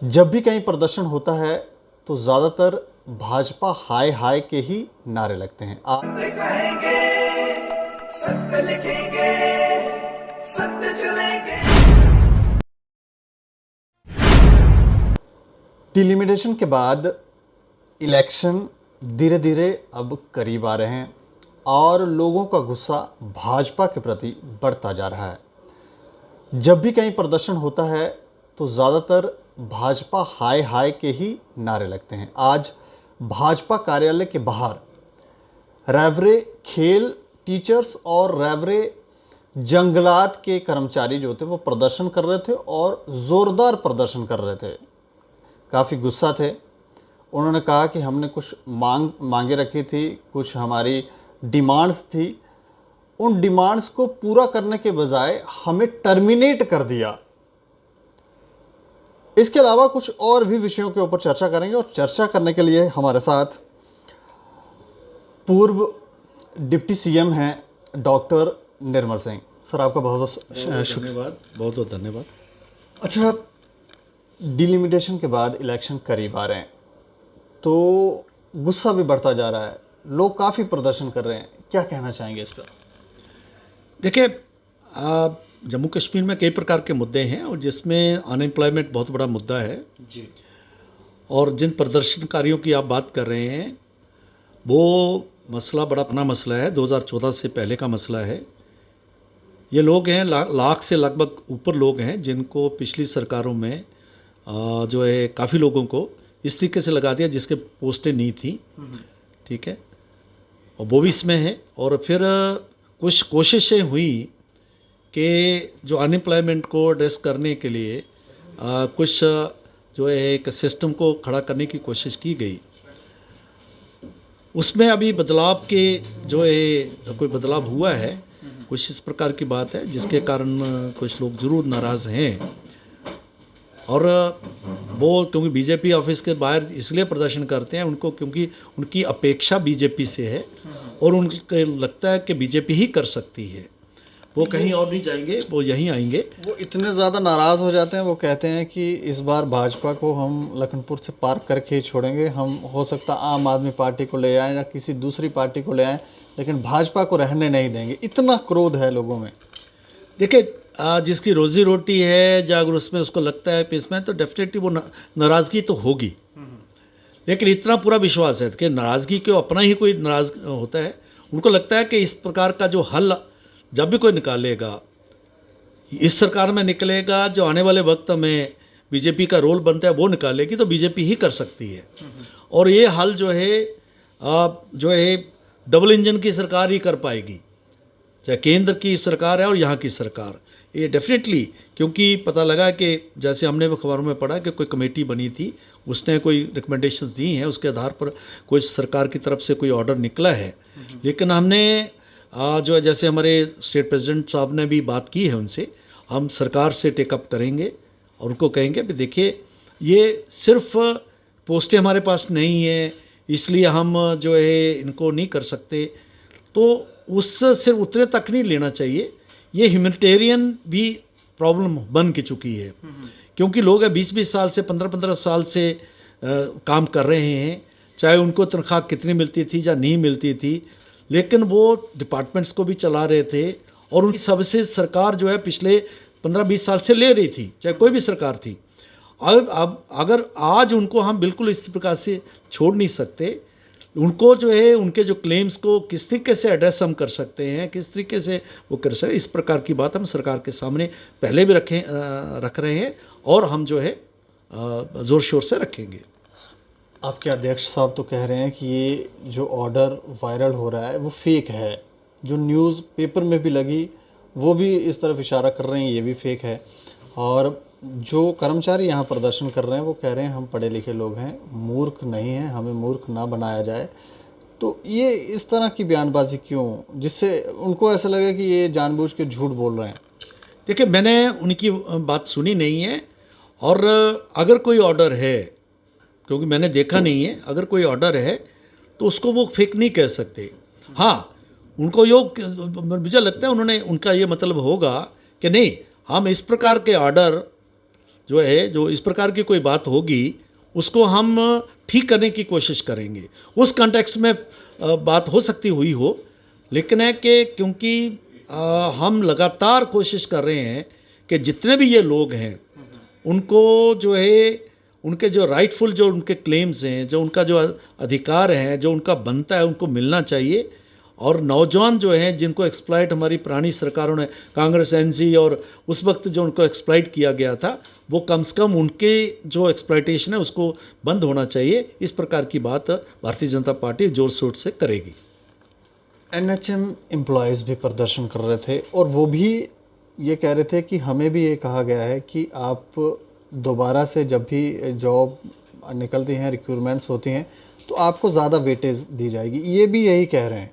जब भी कहीं प्रदर्शन होता है तो ज़्यादातर भाजपा हाय हाय के ही नारे लगते हैं। सत्य कहेंगे, सत्य लिखेंगे, सत्य चलेंगे। डिलिमिटेशन के बाद इलेक्शन धीरे धीरे अब करीब आ रहे हैं और लोगों का गुस्सा भाजपा के प्रति बढ़ता जा रहा है। जब भी कहीं प्रदर्शन होता है तो ज़्यादातर भाजपा हाय हाय के ही नारे लगते हैं। आज भाजपा कार्यालय के बाहर रेवरे खेल टीचर्स और रेवरे जंगलात के कर्मचारी जो थे वो प्रदर्शन कर रहे थे और ज़ोरदार प्रदर्शन कर रहे थे। काफ़ी गुस्सा थे। उन्होंने कहा कि हमने कुछ मांगे रखी थी, कुछ हमारी डिमांड्स थी। उन डिमांड्स को पूरा करने के बजाय हमें टर्मिनेट कर दिया। इसके अलावा कुछ और भी विषयों के ऊपर चर्चा करेंगे और चर्चा करने के लिए हमारे साथ पूर्व डिप्टी सीएम हैं डॉक्टर निर्मल सिंह। सर, आपका बहुत बहुत धन्यवाद, बहुत बहुत धन्यवाद। अच्छा, डिलिमिटेशन के बाद इलेक्शन करीब आ रहे हैं तो गुस्सा भी बढ़ता जा रहा है, लोग काफ़ी प्रदर्शन कर रहे हैं, क्या कहना चाहेंगे इस पर? देखिए, जम्मू कश्मीर में कई प्रकार के मुद्दे हैं और जिसमें अनएम्प्लॉयमेंट बहुत बड़ा मुद्दा है जी। और जिन प्रदर्शनकारियों की आप बात कर रहे हैं वो मसला बड़ा अपना मसला है, 2014 से पहले का मसला है। ये लोग हैं लाख से लगभग ऊपर लोग हैं जिनको पिछली सरकारों में जो है काफ़ी लोगों को इस तरीके से लगा दिया जिसके पोस्टें नहीं थी, ठीक है, और वो भी इसमें है। और फिर कुछ कोशिशें हुई कि जो अनएम्प्लॉयमेंट को एड्रेस करने के लिए कुछ जो है एक सिस्टम को खड़ा करने की कोशिश की गई। उसमें अभी बदलाव के जो है कोई बदलाव हुआ है, कुछ इस प्रकार की बात है जिसके कारण कुछ लोग ज़रूर नाराज़ हैं। और वो क्योंकि बीजेपी ऑफिस के बाहर इसलिए प्रदर्शन करते हैं उनको, क्योंकि उनकी अपेक्षा बीजेपी से है और उनको लगता है कि बीजेपी ही कर सकती है, वो कहीं और नहीं जाएंगे, वो यहीं आएंगे। वो इतने ज़्यादा नाराज़ हो जाते हैं, वो कहते हैं कि इस बार भाजपा को हम लखनपुर से पार करके ही छोड़ेंगे। हम हो सकता आम आदमी पार्टी को ले आएँ या किसी दूसरी पार्टी को ले आएँ, लेकिन भाजपा को रहने नहीं देंगे। इतना क्रोध है लोगों में। देखिए, जिसकी रोज़ी रोटी है या अगर उसमें उसको लगता है इसमें तो डेफिनेटली वो नाराज़गी तो होगी, लेकिन इतना पूरा विश्वास है कि नाराज़गी क्यों, अपना ही कोई नाराज़ होता है। उनको लगता है कि इस प्रकार का जो हल जब भी कोई निकालेगा, इस सरकार में निकलेगा, जो आने वाले वक्त में बीजेपी का रोल बनता है वो निकालेगी तो बीजेपी ही कर सकती है। और ये हल जो है डबल इंजन की सरकार ही कर पाएगी, चाहे केंद्र की सरकार है और यहाँ की सरकार। ये डेफिनेटली, क्योंकि पता लगा कि जैसे हमने अखबारों में पढ़ा कि कोई कमेटी बनी थी, उसने कोई रिकमेंडेशंस दी हैं, उसके आधार पर कोई सरकार की तरफ से कोई ऑर्डर निकला है। लेकिन हमने जो है जैसे हमारे स्टेट प्रेसिडेंट साहब ने भी बात की है उनसे, हम सरकार से टेकअप करेंगे और उनको कहेंगे कि देखिए ये सिर्फ पोस्टें हमारे पास नहीं है इसलिए हम जो है इनको नहीं कर सकते, तो उससे सिर्फ उतने तक नहीं लेना चाहिए। ये ह्यूमैनिटेरियन भी प्रॉब्लम बन के चुकी है, क्योंकि लोग 20-20 साल से 15-15 साल से काम कर रहे हैं, चाहे उनको तनख्वाह कितनी मिलती थी या नहीं मिलती थी, लेकिन वो डिपार्टमेंट्स को भी चला रहे थे और उनकी सबसे सरकार जो है पिछले 15-20 साल से ले रही थी, चाहे कोई भी सरकार थी। अब अगर आज उनको हम बिल्कुल इस प्रकार से छोड़ नहीं सकते, उनको जो है उनके जो क्लेम्स को किस तरीके से एड्रेस हम कर सकते हैं, किस तरीके से वो कर सकते, इस प्रकार की बात हम सरकार के सामने पहले भी रख रहे हैं और हम जो है ज़ोर शोर से रखेंगे। आपके अध्यक्ष साहब तो कह रहे हैं कि ये जो ऑर्डर वायरल हो रहा है वो फेक है, जो न्यूज़ पेपर में भी लगी वो भी इस तरफ इशारा कर रहे हैं ये भी फेक है, और जो कर्मचारी यहाँ प्रदर्शन कर रहे हैं वो कह रहे हैं हम पढ़े लिखे लोग हैं, मूर्ख नहीं हैं, हमें मूर्ख ना बनाया जाए। तो ये इस तरह की बयानबाजी क्यों, जिससे उनको ऐसा लगे कि ये जानबूझ के झूठ बोल रहे हैं? देखिए, मैंने उनकी बात सुनी नहीं है और अगर कोई ऑर्डर है, क्योंकि मैंने देखा नहीं है, अगर कोई ऑर्डर है तो उसको वो फेक नहीं कह सकते। हाँ, उनको मुझे लगता है उन्होंने, उनका ये मतलब होगा कि नहीं, हम इस प्रकार के ऑर्डर जो है, जो इस प्रकार की कोई बात होगी उसको हम ठीक करने की कोशिश करेंगे। उस कॉन्टेक्स्ट में बात हो सकती हुई हो, लेकिन है कि क्योंकि हम लगातार कोशिश कर रहे हैं कि जितने भी ये लोग हैं उनको जो है, उनके जो राइटफुल जो उनके क्लेम्स हैं, जो उनका जो अधिकार है, जो उनका बनता है, उनको मिलना चाहिए। और नौजवान जो हैं जिनको एक्सप्लॉइट हमारी पुरानी सरकारों ने, कांग्रेस, एनसी, और उस वक्त जो उनको एक्सप्लॉइट किया गया था, वो कम से कम उनके जो एक्सप्लॉइटेशन है उसको बंद होना चाहिए। इस प्रकार की बात भारतीय जनता पार्टी जोर शोर से करेगी। एनएचएम एम्प्लॉयज़ भी प्रदर्शन कर रहे थे और वो भी ये कह रहे थे कि हमें भी ये कहा गया है कि आप दोबारा से जब भी जॉब निकलती हैं, रिक्रूटमेंट्स होती हैं, तो आपको ज़्यादा वेटेज दी जाएगी। ये भी यही कह रहे हैं।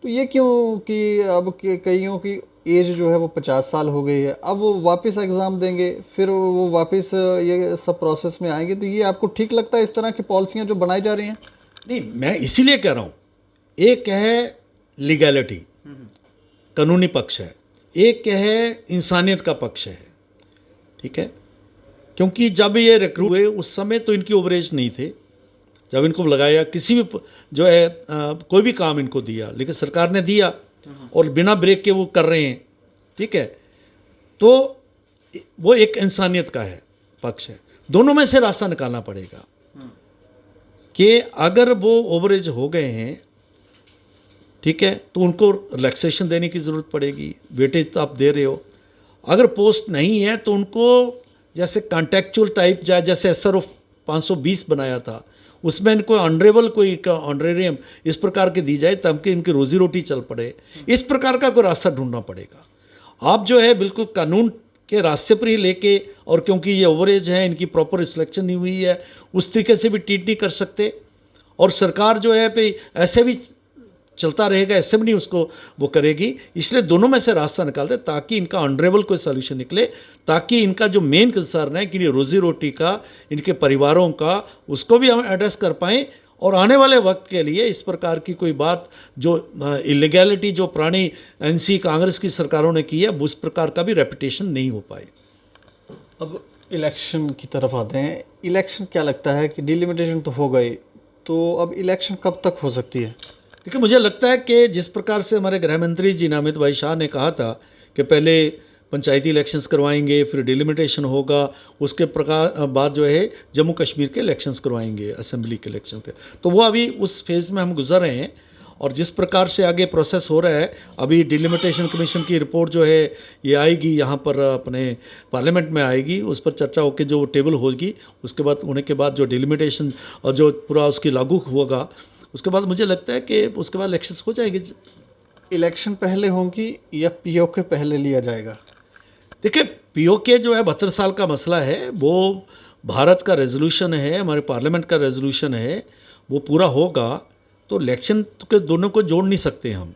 तो ये क्यों कि अब कईयों की एज जो है वो 50 साल हो गई है, अब वो वापस एग्ज़ाम देंगे, फिर वो वापस ये सब प्रोसेस में आएंगे। तो ये आपको ठीक लगता है इस तरह की पॉलिसियाँ जो बनाई जा रही हैं? नहीं, मैं इसीलिए कह रहा हूँ, एक है लीगैलिटी, कानूनी पक्ष है, एक है इंसानियत का पक्ष है, ठीक है। क्योंकि जब ये रिक्रूट हुए उस समय तो इनकी ओवरेज नहीं थे, जब इनको लगाया किसी भी जो है कोई भी काम इनको दिया, लेकिन सरकार ने दिया और बिना ब्रेक के वो कर रहे हैं, ठीक है। तो वो एक इंसानियत का है पक्ष है। दोनों में से रास्ता निकालना पड़ेगा कि अगर वो ओवरेज हो गए हैं, ठीक है, तो उनको रिलैक्सेशन देने की ज़रूरत पड़ेगी। वेटेज तो आप दे रहे हो। अगर पोस्ट नहीं है तो उनको जैसे कॉन्टेक्चुअल टाइप जाए, जैसे SRO 520 बनाया था, उसमें इनको ऑनरेबल कोई ऑनरेरियम इस प्रकार के दी जाए ताकि इनकी रोजी रोटी चल पड़े। इस प्रकार का कोई रास्ता ढूंढना पड़ेगा। आप जो है बिल्कुल कानून के रास्ते पर ही लेके, और क्योंकि ये ओवरेज है, इनकी प्रॉपर सिलेक्शन नहीं हुई है, उस तरीके से भी ट्रीट नहीं कर सकते। और सरकार जो है पे ऐसे भी चलता रहेगा, ऐसे भी नहीं उसको वो करेगी। इसलिए दोनों में से रास्ता निकाल दे ताकि इनका ऑनरेबल कोई सोल्यूशन निकले, ताकि इनका जो मेन कंसर्न है कि ये रोजी रोटी का, इनके परिवारों का, उसको भी हम एड्रेस कर पाएँ। और आने वाले वक्त के लिए इस प्रकार की कोई बात जो इलीगैलिटी जो पुरानी NC कांग्रेस की सरकारों ने की है, उस प्रकार का भी रेपुटेशन नहीं हो पाए। अब इलेक्शन की तरफ आते हैं। इलेक्शन क्या लगता है कि डिलिमिटेशन तो हो गई, तो अब इलेक्शन कब तक हो सकती है? देखिए, मुझे लगता है कि जिस प्रकार से हमारे गृह मंत्री जी नामित भाई शाह ने कहा था कि पहले पंचायती इलेक्शंस करवाएंगे, फिर डिलिमिटेशन होगा, उसके प्रकार बाद जो है जम्मू कश्मीर के इलेक्शंस करवाएंगे, असेंबली के इलेक्शन के, तो वो अभी उस फेज़ में हम गुजर रहे हैं। और जिस प्रकार से आगे प्रोसेस हो रहा है, अभी डिलिमिटेशन कमीशन की रिपोर्ट जो है ये आएगी, यहाँ पर अपने पार्लियामेंट में आएगी, उस पर चर्चा होकर जो टेबल होगी, उसके बाद होने के बाद जो डिलिमिटेशन और जो पूरा उसकी लागू होगा, उसके बाद मुझे लगता है कि उसके बाद इलेक्शंस हो जाएंगे। इलेक्शन पहले होंगी या POK पहले लिया जाएगा? देखिए, POK जो है 72 साल का मसला है, वो भारत का रेजोल्यूशन है, हमारे पार्लियामेंट का रेजोल्यूशन है, वो पूरा होगा तो इलेक्शन के दोनों को जोड़ नहीं सकते हम।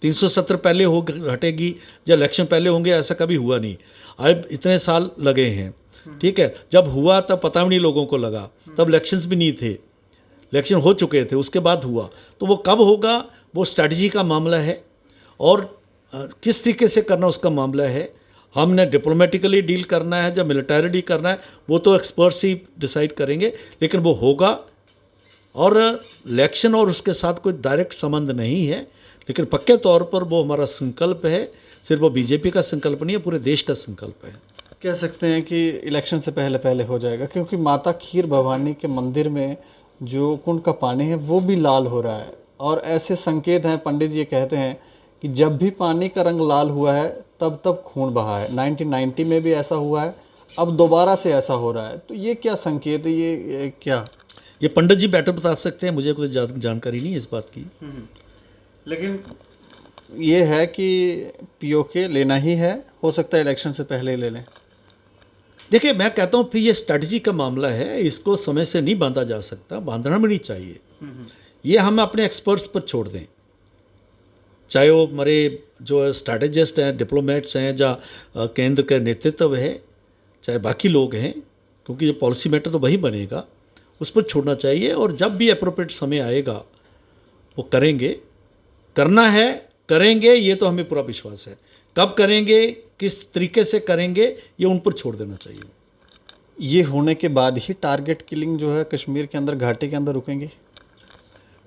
370 पहले हो हटेगी या इलेक्शन पहले होंगे, ऐसा कभी हुआ नहीं। अब इतने साल लगे हैं, ठीक है। जब हुआ तब पता भी नहीं लोगों को लगा, तब इलेक्शंस भी नहीं थे, इलेक्शन हो चुके थे, उसके बाद हुआ। तो वो कब होगा, वो स्ट्रैटेजी का मामला है और किस तरीके से करना उसका मामला है। हमने डिप्लोमेटिकली डील करना है, जब मिलिटरी करना है, वो तो एक्सपर्ट्स ही डिसाइड करेंगे, लेकिन वो होगा। और इलेक्शन और उसके साथ कोई डायरेक्ट संबंध नहीं है, लेकिन पक्के तौर पर वो हमारा संकल्प है। सिर्फ वो BJP का संकल्प नहीं है, पूरे देश का संकल्प है। कह सकते हैं कि इलेक्शन से पहले पहले हो जाएगा, क्योंकि माता खीर भवानी के मंदिर में जो कुंड का पानी है वो भी लाल हो रहा है। और ऐसे संकेत हैं, पंडित जी कहते हैं कि जब भी पानी का रंग लाल हुआ है तब तब खून बहा है। 1990 में भी ऐसा हुआ है, अब दोबारा से ऐसा हो रहा है। तो ये क्या संकेत है, ये क्या? ये पंडित जी बेटर बता सकते हैं, मुझे कोई जानकारी नहीं है इस बात की। लेकिन ये है कि POK लेना ही है, हो सकता है इलेक्शन से पहले ही ले लें। देखिए, मैं कहता हूँ फिर ये स्ट्रैटेजी का मामला है, इसको समय से नहीं बांधा जा सकता, बांधना भी नहीं चाहिए। ये हम अपने एक्सपर्ट्स पर छोड़ दें, चाहे वो हमारे जो स्ट्रैटेजिस्ट हैं, डिप्लोमेट्स हैं, या केंद्र का नेतृत्व है, चाहे बाकी लोग हैं, क्योंकि जो पॉलिसी मैटर तो वही बनेगा, उस पर छोड़ना चाहिए। और जब भी अप्रोप्रिएट समय आएगा वो करेंगे, करना है करेंगे, ये तो हमें पूरा विश्वास है। कब करेंगे, किस तरीके से करेंगे, ये उन पर छोड़ देना चाहिए। ये होने के बाद ही टारगेट किलिंग जो है कश्मीर के अंदर, घाटी के अंदर रुकेंगे?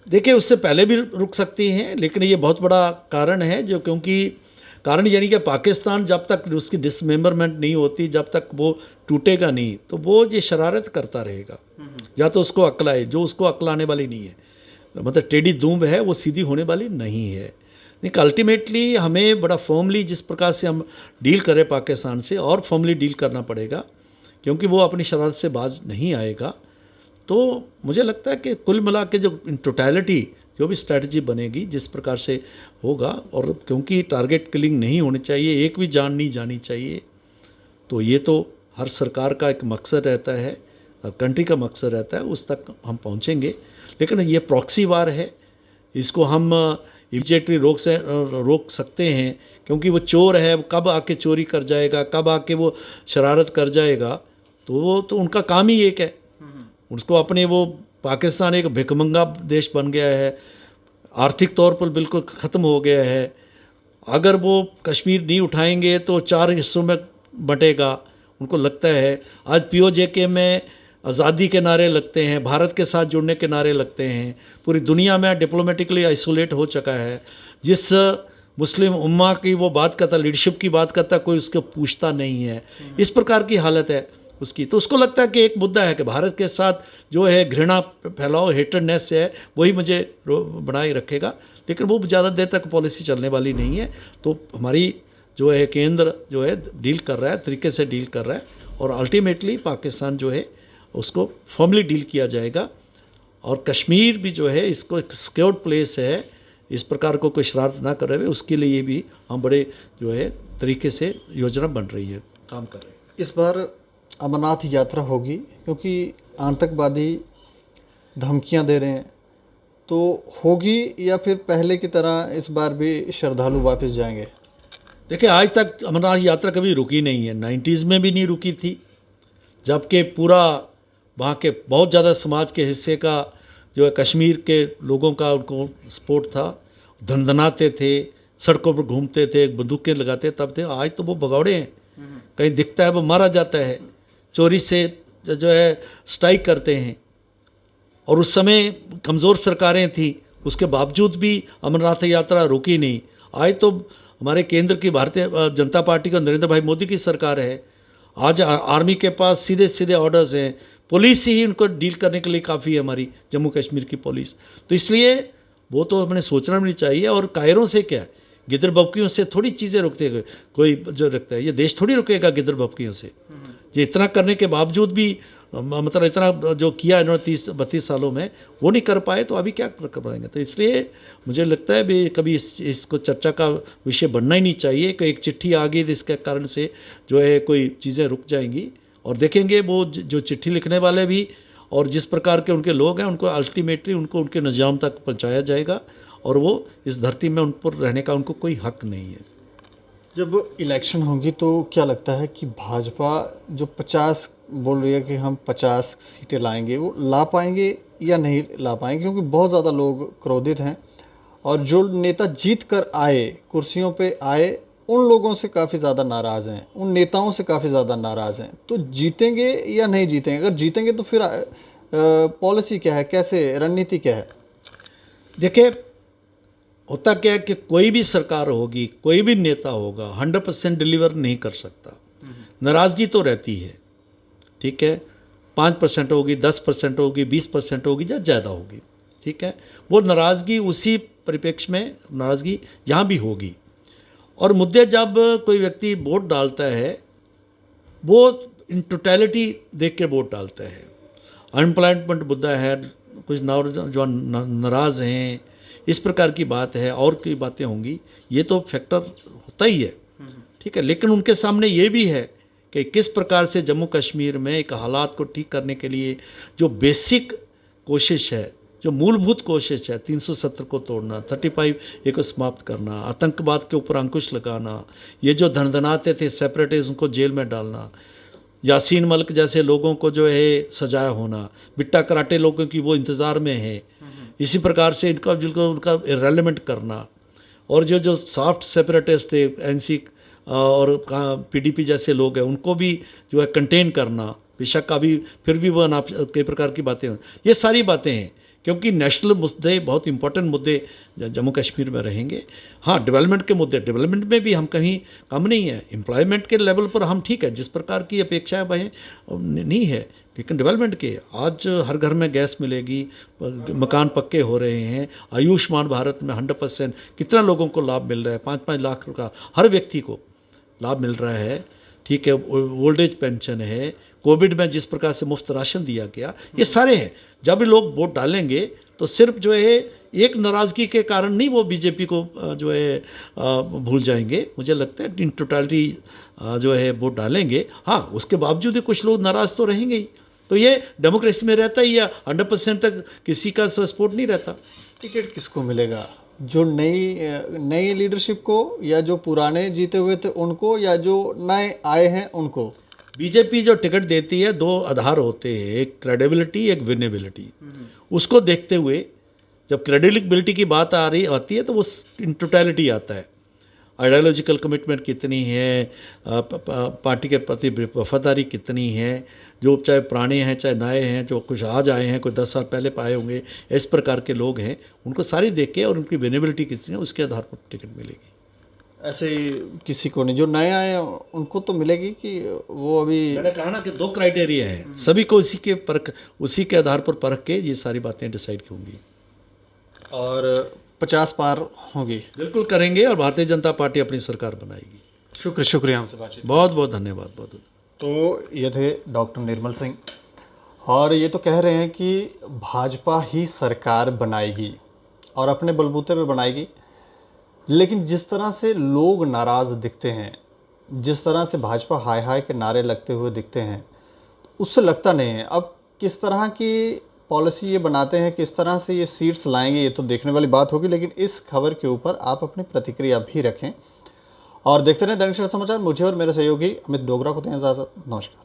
देखिए, उससे पहले भी रुक सकती हैं, लेकिन ये बहुत बड़ा कारण है, जो क्योंकि कारण यानी कि पाकिस्तान जब तक उसकी डिसमेंबरमेंट नहीं होती, जब तक वो टूटेगा नहीं, तो वो ये शरारत करता रहेगा। या तो उसको अक्ल आए, जो उसको अक्ल आने वाली नहीं है, मतलब टेढ़ी दूंब है, वो सीधी होने वाली नहीं है। लेकिन अल्टीमेटली हमें बड़ा फर्मली, जिस प्रकार से हम डील करें पाकिस्तान से, और फर्मली डील करना पड़ेगा, क्योंकि वो अपनी शरारत से बाज नहीं आएगा। तो मुझे लगता है कि कुल मिला के जो इन टोटलिटी जो भी स्ट्रैटेजी बनेगी, जिस प्रकार से होगा, और क्योंकि टारगेट किलिंग नहीं होनी चाहिए, एक भी जान नहीं जानी चाहिए, तो ये तो हर सरकार का एक मकसद रहता है, हर कंट्री का मकसद रहता है, उस तक हम पहुँचेंगे। लेकिन ये प्रॉक्सी वार है, इसको हम इमीडिएटली रोक सकते हैं, क्योंकि वो चोर है, वो कब आके चोरी कर जाएगा, कब आके वो शरारत कर जाएगा, तो वो तो उनका काम ही एक है। उसको अपने वो पाकिस्तान एक भिखमंगा देश बन गया है, आर्थिक तौर पर बिल्कुल ख़त्म हो गया है। अगर वो कश्मीर नहीं उठाएंगे तो 4 हिस्सों में बटेगा। उनको लगता है आज POJK में आज़ादी के नारे लगते हैं, भारत के साथ जुड़ने के नारे लगते हैं, पूरी दुनिया में डिप्लोमेटिकली आइसोलेट हो चुका है। जिस मुस्लिम उम्मा की वो बात करता, लीडरशिप की बात करता, कोई उसको पूछता नहीं है। इस प्रकार की हालत है उसकी। तो उसको लगता है कि एक मुद्दा है कि भारत के साथ जो है घृणा फैलाओ, हेटरनेस है, वही मुझे बनाए रखेगा। लेकिन वो ज़्यादा देर तक पॉलिसी चलने वाली नहीं है। तो हमारी जो है केंद्र जो है डील कर रहा है, तरीके से डील कर रहा है, और अल्टीमेटली पाकिस्तान जो है उसको फॉर्मली डील किया जाएगा। और कश्मीर भी जो है इसको एक सिक्योर्ड प्लेस है, इस प्रकार को कोई शरारत ना कर रहे, उसके लिए भी हम बड़े जो है तरीके से योजना बन रही है, काम कर रहे हैं। इस बार अमरनाथ यात्रा होगी, क्योंकि आतंकवादी धमकियां दे रहे हैं, तो होगी या फिर पहले की तरह इस बार भी श्रद्धालु वापस जाएंगे? देखिए, आज तक अमरनाथ यात्रा कभी रुकी नहीं है, 90s में भी नहीं रुकी थी, जबकि पूरा वहाँ के बहुत ज़्यादा समाज के हिस्से का जो है कश्मीर के लोगों का उनको सपोर्ट था, धनधनाते थे, सड़कों पर घूमते थे, बंदूकें लगाते तब थे। आज तो वो भगौड़े हैं, कहीं दिखता है वो मारा जाता है, चोरी से जो है स्ट्राइक करते हैं। और उस समय कमज़ोर सरकारें थी, उसके बावजूद भी अमरनाथ यात्रा रुकी नहीं। आज तो हमारे केंद्र की भारतीय जनता पार्टी का नरेंद्र भाई मोदी की सरकार है। आज आर्मी के पास सीधे सीधे ऑर्डर्स हैं, पुलिस ही उनको डील करने के लिए काफ़ी है, हमारी जम्मू कश्मीर की पुलिस। तो इसलिए वो तो हमें सोचना भी नहीं चाहिए। और कायरों से क्या है, गिदर बबकियों से थोड़ी चीज़ें रुकते हैं, कोई जो रखता है, ये देश थोड़ी रुकेगा गिदर बबकियों से। ये इतना करने के बावजूद भी मतलब इतना जो किया इन्होंने 30-32 सालों में, वो नहीं कर पाए, तो अभी क्या कर पाएंगे। तो इसलिए मुझे लगता है भी कभी इसको चर्चा का विषय बनना ही नहीं चाहिए कि एक चिट्ठी आ गई तो इसके कारण से जो है कोई चीज़ें रुक जाएंगी। और देखेंगे वो जो चिट्ठी लिखने वाले भी और जिस प्रकार के उनके लोग हैं, उनको अल्टीमेटली उनको उनके निजाम तक पहुँचाया जाएगा, और वो इस धरती में उन पर रहने का उनको कोई हक नहीं है। जब इलेक्शन होंगी तो क्या लगता है कि भाजपा जो 50 बोल रही है कि हम 50 सीटें लाएंगे, वो ला पाएंगे या नहीं ला पाएंगे? क्योंकि बहुत ज़्यादा लोग क्रोधित हैं, और जो नेता जीत कर आए, कुर्सियों पे आए, उन लोगों से काफ़ी ज़्यादा नाराज़ हैं, उन नेताओं से काफ़ी ज़्यादा नाराज़ हैं। तो जीतेंगे या नहीं जीतेंगे? अगर जीतेंगे तो फिर पॉलिसी क्या है, कैसे, रणनीति क्या है? देखिए, होता क्या है कि कोई भी सरकार होगी, कोई भी नेता होगा, 100% डिलीवर नहीं कर सकता। नाराज़गी तो रहती है, ठीक है, 5% होगी, 10% होगी, 20% होगी या ज़्यादा होगी, ठीक है। वो नाराज़गी उसी परिप्रेक्ष्य में नाराज़गी यहाँ भी होगी। और मुद्दे जब कोई व्यक्ति वोट डालता है, वो इन टोटलिटी देख के वोट डालता है। अनएम्प्लॉयमेंट मुद्दा है, कुछ नौजवान नाराज़ हैं, इस प्रकार की बात है, और कई बातें होंगी, ये तो फैक्टर होता ही है, ठीक है। लेकिन उनके सामने ये भी है कि किस प्रकार से जम्मू कश्मीर में एक हालात को ठीक करने के लिए जो बेसिक कोशिश है, जो मूलभूत कोशिश है, 370 को तोड़ना, 35A को समाप्त करना, आतंकवाद के ऊपर अंकुश लगाना, ये जो धनधनाते थे सेपरेटिस्ट उनको जेल में डालना, यासीन मलिक जैसे लोगों को जो है सजाया होना, बिट्टा कराटे लोगों की वो इंतज़ार में है, इसी प्रकार से इनका बिल्कुल उनका इरेलीवेंट करना, और जो सॉफ्ट सेपरेटिस्ट थे NC और PDP जैसे लोग हैं, उनको भी जो है कंटेन करना, बेशक अभी फिर भी वो कई प्रकार की बातें हैं। ये सारी बातें हैं क्योंकि नेशनल मुद्दे बहुत इंपॉर्टेंट मुद्दे जम्मू कश्मीर में रहेंगे। हाँ, डेवलपमेंट के मुद्दे, डेवलपमेंट में भी हम कहीं कम नहीं है। एम्प्लॉयमेंट के लेवल पर हम ठीक है, जिस प्रकार की अपेक्षाएं वह नहीं है, लेकिन डेवलपमेंट के आज हर घर में गैस मिलेगी, मकान पक्के हो रहे हैं, आयुष्मान भारत में 100% कितना लोगों को लाभ मिल रहा है, 5-5 लाख का हर व्यक्ति को लाभ मिल रहा है। ठीक है, ओल्ड एज पेंशन है, कोविड में जिस प्रकार से मुफ्त राशन दिया गया, ये सारे हैं। जब लोग वोट डालेंगे तो सिर्फ जो है एक नाराज़गी के कारण नहीं वो बीजेपी को जो है भूल जाएंगे। मुझे लगता है इन टोटलिटी जो है वोट डालेंगे। हाँ, उसके बावजूद ही कुछ लोग नाराज़ तो रहेंगे ही। तो ये डेमोक्रेसी में रहता ही है, 100% तक किसी का सपोर्ट नहीं रहता। टिकट किसको मिलेगा? जो नई लीडरशिप को, या जो पुराने जीते हुए थे उनको, या जो नए आए हैं उनको? बीजेपी जो टिकट देती है, दो आधार होते हैं, एक क्रेडिबिलिटी, एक विनेबिलिटी। उसको देखते हुए जब क्रेडिबिलिटी की बात आती है तो वो इन टोटलिटी आता है। आइडियोलॉजिकल कमिटमेंट कितनी है, पार्टी के प्रति वफादारी कितनी है, जो चाहे पुराने हैं चाहे नए हैं, जो कुछ आज आए हैं, कोई 10 साल पहले पाए होंगे, इस प्रकार के लोग हैं, उनको सारी देख के और उनकी विनेबिलिटी कितनी है उसके आधार पर टिकट मिलेगी। ऐसे किसी को नहीं, जो नए आए हैं उनको तो मिलेगी कि वो अभी? मैंने कहा ना कि 2 क्राइटेरिया हैं, सभी को उसी के आधार पर परख के ये सारी बातें डिसाइड होंगी। और 50 पार होगी? बिल्कुल करेंगे और भारतीय जनता पार्टी अपनी सरकार बनाएगी। शुक्रिया हमसे बातचीत। बहुत बहुत धन्यवाद। बहुत। तो ये थे डॉक्टर निर्मल सिंह, और ये तो कह रहे हैं कि भाजपा ही सरकार बनाएगी और अपने बलबूते पे बनाएगी। लेकिन जिस तरह से लोग नाराज़ दिखते हैं, जिस तरह से भाजपा हाय हाय के नारे लगते हुए दिखते हैं, उससे लगता नहीं है। अब किस तरह की पॉलिसी ये बनाते हैं, किस तरह से ये सीट्स लाएंगे, ये तो देखने वाली बात होगी। लेकिन इस खबर के ऊपर आप अपनी प्रतिक्रिया भी रखें और देखते रहें दैनिक सवेरा समाचार। मुझे और मेरे सहयोगी अमित डोगरा को दें इजाज़त। नमस्कार।